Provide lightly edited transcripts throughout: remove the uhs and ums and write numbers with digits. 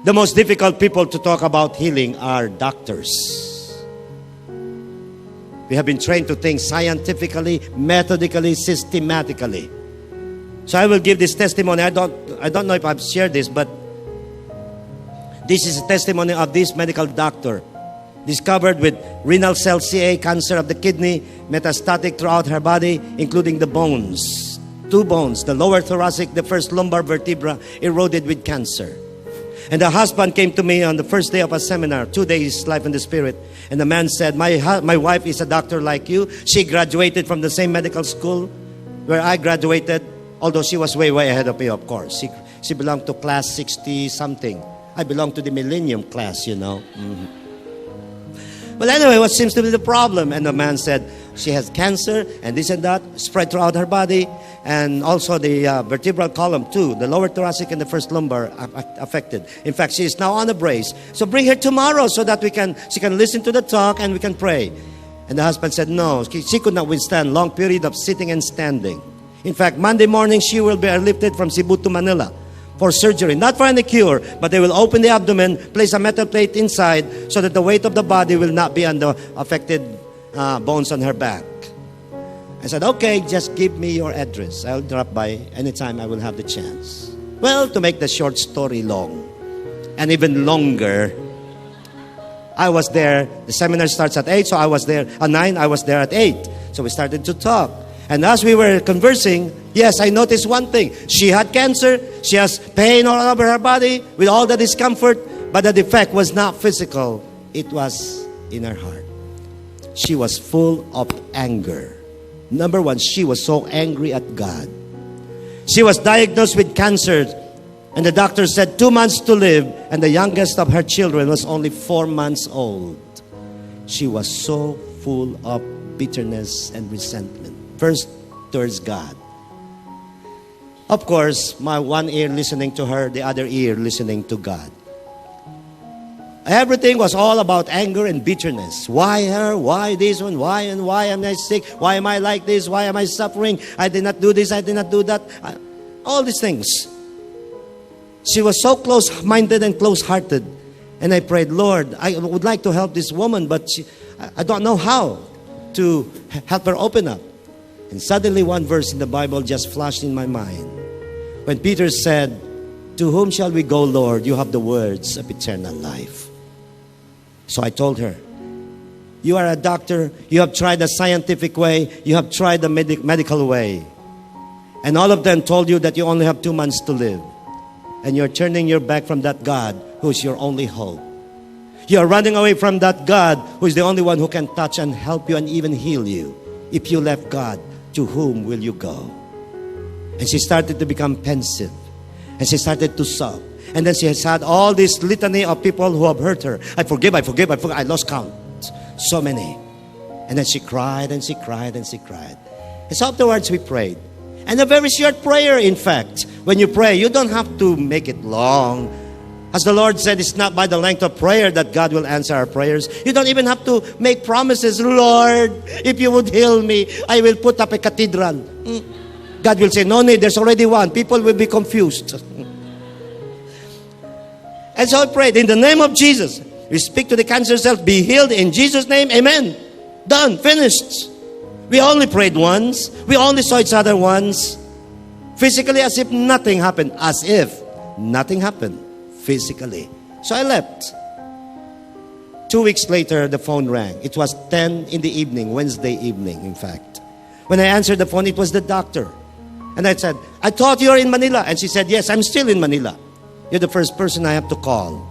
The most difficult people to talk about healing are doctors. We have been trained to think scientifically, methodically, systematically. So I will give this testimony. I don't know if I've shared this, but this is a testimony of this medical doctor. Discovered with renal cell CA, cancer of the kidney, metastatic throughout her body, including the bones. 2 bones, the lower thoracic, the first lumbar vertebra, eroded with cancer. And the husband came to me on the first day of a seminar, 2 days, Life in the Spirit. And the man said, my wife is a doctor like you. She graduated from the same medical school where I graduated, although she was way, way ahead of me, of course. She belonged to class 60-something. I belong to the millennium class, you know. But anyway, what seems to be the problem? And the man said, she has cancer and this and that, spread throughout her body. And also the vertebral column too, the lower thoracic and the first lumbar affected. In fact, she is now on a brace. So bring her tomorrow so that she can listen to the talk and we can pray. And the husband said, no, she could not withstand long period of sitting and standing. In fact, Monday morning, she will be airlifted from Cebu to Manila for surgery. Not for any cure, but they will open the abdomen, place a metal plate inside so that the weight of the body will not be on the affected bones on her back. I said, okay, just give me your address. I'll drop by anytime I will have the chance. Well, to make the short story long, and even longer, I was there. The seminar starts at 8, so I was there at 9. I was there at 8. So we started to talk. And as we were conversing, yes, I noticed one thing. She had cancer. She has pain all over her body with all the discomfort. But the defect was not physical. It was in her heart. She was full of anger. Number one, she was so angry at God. She was diagnosed with cancer. And the doctor said 2 months to live. And the youngest of her children was only 4 months old. She was so full of bitterness and resentment. First, towards God. Of course, my one ear listening to her, the other ear listening to God. Everything was all about anger and bitterness. Why her? Why this one? Why am I sick? Why am I like this? Why am I suffering? I did not do this. I did not do that. All these things. She was so close-minded and close-hearted. And I prayed, Lord, I would like to help this woman, but I don't know how to help her open up. And suddenly one verse in the Bible just flashed in my mind. When Peter said, to whom shall we go, Lord? You have the words of eternal life. So I told her, you are a doctor. You have tried the scientific way. You have tried the medical way. And all of them told you that you only have 2 months to live. And you're turning your back from that God who is your only hope. You are running away from that God who is the only one who can touch and help you and even heal you. If you left God, to whom will you go? And she started to become pensive. And she started to sob. And then she has had all this litany of people who have hurt her. I forgive. I lost count. So many. And then she cried and she cried and she cried. And so afterwards we prayed. And a very short prayer, in fact. When you pray, you don't have to make it long. As the Lord said, it's not by the length of prayer that God will answer our prayers. You don't even have to make promises. Lord, if you would heal me, I will put up a cathedral. God will say, no need, there's already one. People will be confused. And so I prayed, in the name of Jesus, we speak to the cancer cells, be healed in Jesus' name, amen. Done, finished. We only prayed once. We only saw each other once. Physically, as if nothing happened. As if nothing happened. Physically. So I left. 2 weeks later, the phone rang. It was 10 in the evening, Wednesday evening, in fact. When I answered the phone, it was the doctor. And I said, I thought you were in Manila. And she said, yes, I'm still in Manila. You're the first person I have to call.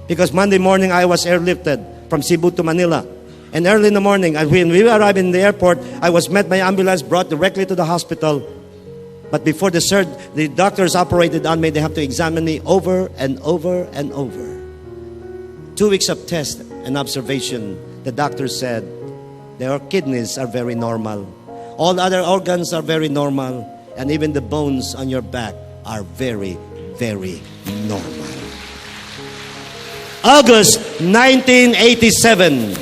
Because Monday morning, I was airlifted from Cebu to Manila. And early in the morning, when we arrived in the airport, I was met by ambulance, brought directly to the hospital. But before the doctors operated on me, they have to examine me over and over and over. 2 weeks of test and observation, the doctor said, their kidneys are very normal. All other organs are very normal. And even the bones on your back are very, very normal. August 1987.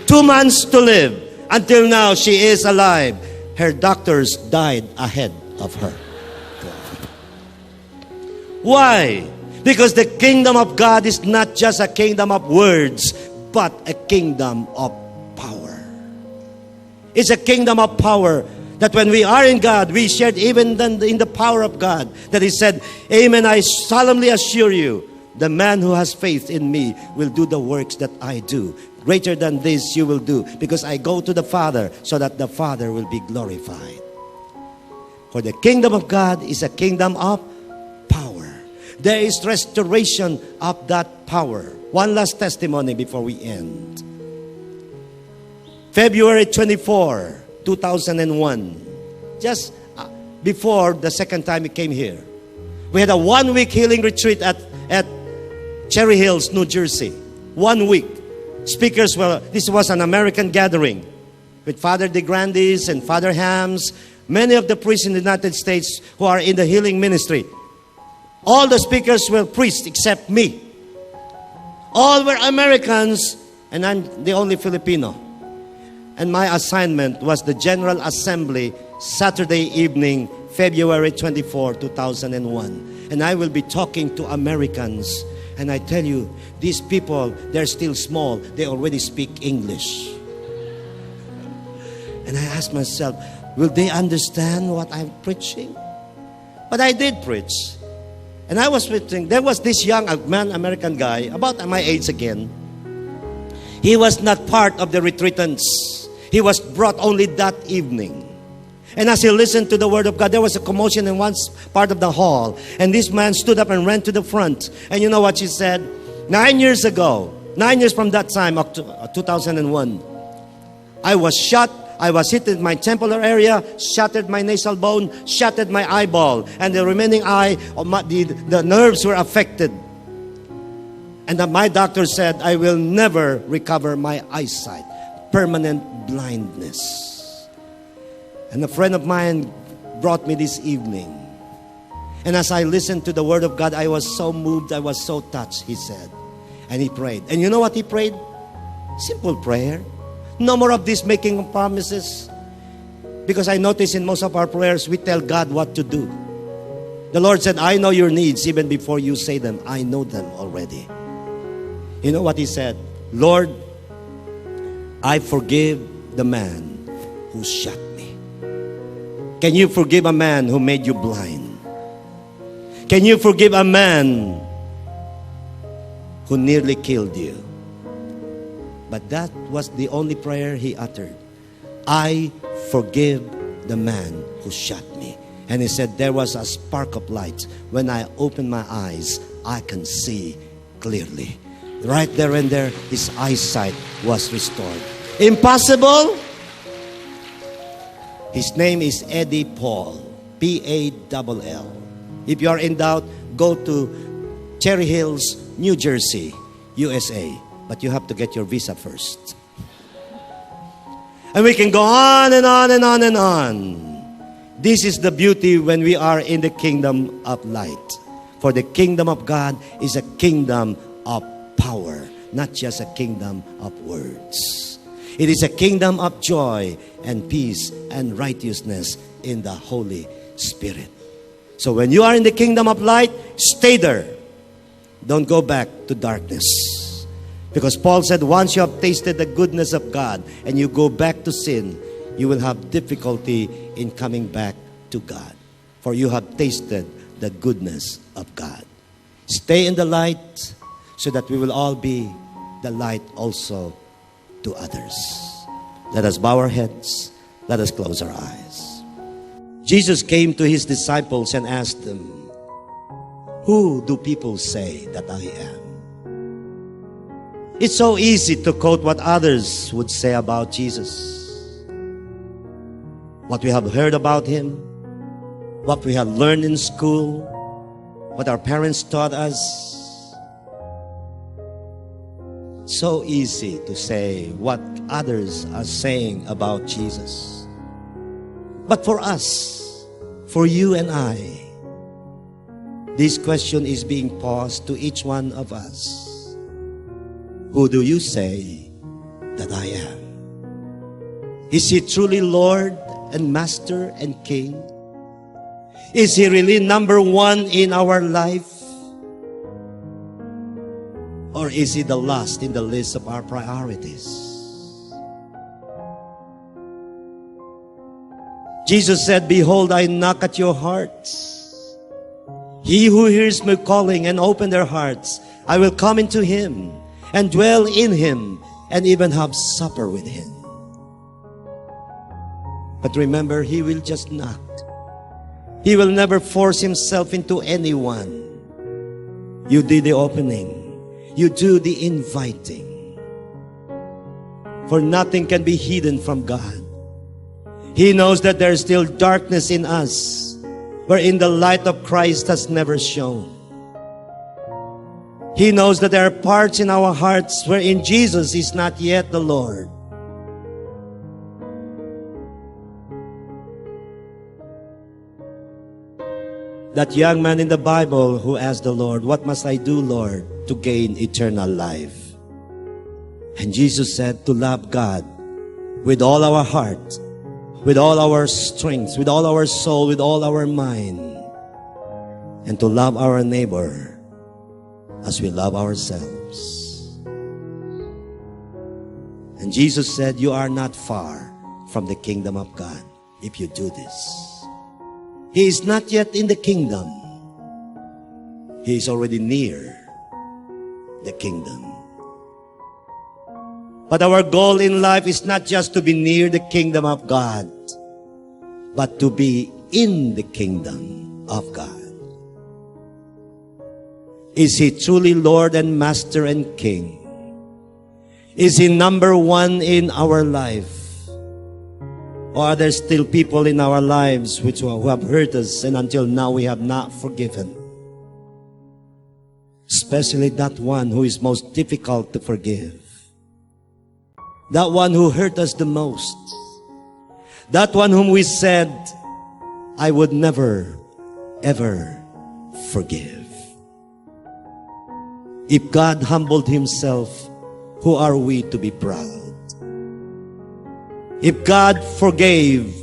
2 months to live. Until now, she is alive. Her doctors died ahead of her. Why? Because the kingdom of God is not just a kingdom of words, but a kingdom of power. It's a kingdom of power that when we are in God, we shared even in the power of God. That He said, amen, I solemnly assure you, the man who has faith in me will do the works that I do. Greater than this you will do, because I go to the Father, so that the Father will be glorified. For the kingdom of God is a kingdom of power. There is restoration of that power. One last testimony before we end. February 24, 2001. Just before the second time we came here. We had a 1-week healing retreat at Cherry Hills, New Jersey. 1 week. Speakers were, this was an American gathering with Father DeGrandis and Father Hams, many of the priests in the United States who are in the healing ministry. All the speakers were priests except me. All were Americans, and I'm the only Filipino. And my assignment was the General Assembly, Saturday evening, February 24, 2001. And I will be talking to Americans. And I tell you, these people, they're still small. They already speak English. And I asked myself, will they understand what I'm preaching? But I did preach. And I was preaching. There was this young American guy, about my age again. He was not part of the retreatants. He was brought only that evening. And as he listened to the word of God, there was a commotion in one part of the hall. And this man stood up and ran to the front. And you know what she said? 9 years ago, 9 years from that time, 2001, I was shot. I was hit in my temporal area, shattered my nasal bone, shattered my eyeball. And the remaining eye, the nerves were affected. And my doctor said, I will never recover my eyesight. Permanent blindness. And a friend of mine brought me this evening. And as I listened to the word of God, I was so moved, I was so touched, he said. And he prayed. And you know what he prayed? Simple prayer. No more of this making promises. Because I notice in most of our prayers, we tell God what to do. The Lord said, I know your needs even before you say them. I know them already. You know what he said? Lord, I forgive the man who shot me. Can you forgive a man who made you blind? Can you forgive a man who nearly killed you? But that was the only prayer he uttered. I forgive the man who shot me. And he said, there was a spark of light. When I opened my eyes, I can see clearly. Right there and there, his eyesight was restored. Impossible? His name is Eddie Paul. P-A-L-L. If you are in doubt, go to Cherry Hills, New Jersey, USA. But you have to get your visa first. And we can go on and on and on and on. This is the beauty when we are in the kingdom of light. For the kingdom of God is a kingdom of power, not just a kingdom of words. It is a kingdom of joy and peace and righteousness in the Holy Spirit. So when you are in the kingdom of light, stay there. Don't go back to darkness. Because Paul said, once you have tasted the goodness of God and you go back to sin, you will have difficulty in coming back to God. For you have tasted the goodness of God. Stay in the light so that we will all be the light also to others. Let us bow our heads. Let us close our eyes. Jesus came to his disciples and asked them, who do people say that I am? It's so easy to quote what others would say about Jesus. What we have heard about him, what we have learned in school, what our parents taught us. So easy to say what others are saying about Jesus. But for us, for you and I, this question is being posed to each one of us. Who do you say that I am? Is he truly Lord and Master and King? Is he really number one in our life? is He the last in the list of our priorities? Jesus said, behold, I knock at your hearts. He who hears me calling and open their hearts, I will come into him and dwell in him and even have supper with him. But remember, He will just knock. He will never force Himself into anyone. You do the opening. You do the inviting. For nothing can be hidden from God. He knows that there is still darkness in us, wherein the light of Christ has never shone. He knows that there are parts in our hearts wherein Jesus is not yet the Lord. That young man in the Bible who asked the Lord, what must I do, Lord, to gain eternal life? And Jesus said, to love God with all our heart, with all our strength, with all our soul, with all our mind, and to love our neighbor as we love ourselves. And Jesus said, you are not far from the kingdom of God if you do this. He is not yet in the kingdom. He is already near the kingdom. But our goal in life is not just to be near the kingdom of God, but to be in the kingdom of God. Is He truly Lord and Master and King? Is He number one in our life? Or are there still people in our lives who have hurt us and until now we have not forgiven? Especially that one who is most difficult to forgive. That one who hurt us the most. That one whom we said, I would never, ever forgive. If God humbled Himself, who are we to be proud? If God forgave,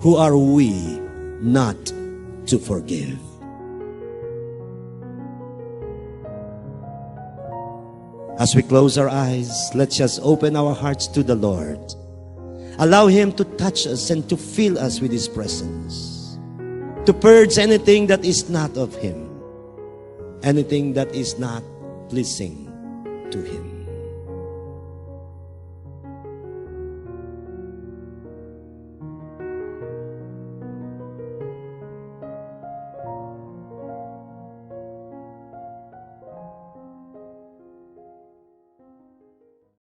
who are we not to forgive? As we close our eyes, let's just open our hearts to the Lord. Allow Him to touch us and to fill us with His presence. To purge anything that is not of Him. Anything that is not pleasing to Him.